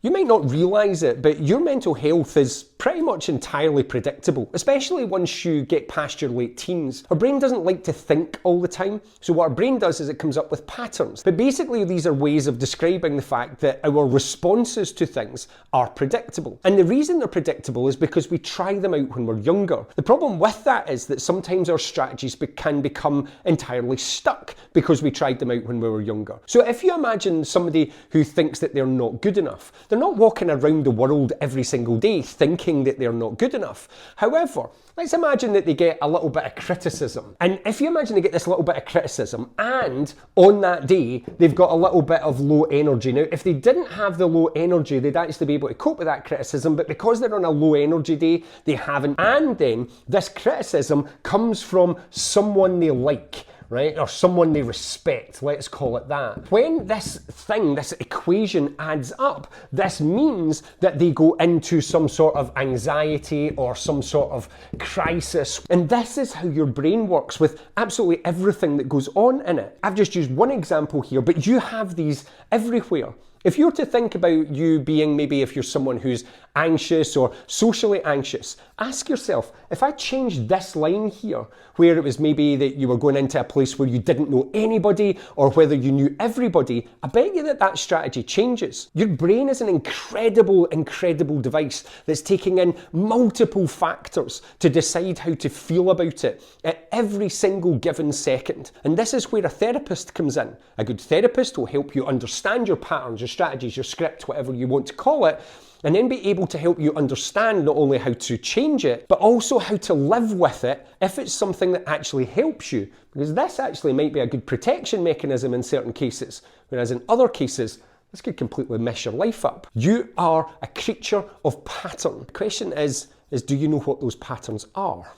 You might not realise it, but your mental health is pretty much entirely predictable, especially once you get past your late teens. Our brain doesn't like to think all the time, so what our brain does is it comes up with patterns. But basically these are ways of describing the fact that our responses to things are predictable. And the reason they're predictable is because we try them out when we're younger. The problem with that is that sometimes our strategies can become entirely stuck because we tried them out when we were younger. So if you imagine somebody who thinks that they're not good enough, they're not walking around the world every single day thinking that they're not good enough. However, let's imagine that they get a little bit of criticism. And if you imagine they get this little bit of criticism and on that day, they've got a little bit of low energy. Now, if they didn't have the low energy, they'd actually be able to cope with that criticism, but because they're on a low energy day, they haven't. And then this criticism comes from someone they like, right? Or someone they respect, let's call it that. When this equation adds up, this means that they go into some sort of anxiety or some sort of crisis. And this is how your brain works with absolutely everything that goes on in it. I've just used one example here, but you have these everywhere. If you were to think about you being, maybe if you're someone who's anxious or socially anxious, ask yourself, if I changed this line here, where it was maybe that you were going into a place where you didn't know anybody or whether you knew everybody, I bet you that strategy changes. Your brain is an incredible device that's taking in multiple factors to decide how to feel about it at every single given second. And this is where a therapist comes in. A good therapist will help you understand your patterns, your strategies, your script, whatever you want to call it, and then be able to help you understand not only how to change it, but also how to live with it if it's something that actually helps you. Because this actually might be a good protection mechanism in certain cases, whereas in other cases, this could completely mess your life up. You are a creature of pattern. The question is do you know what those patterns are?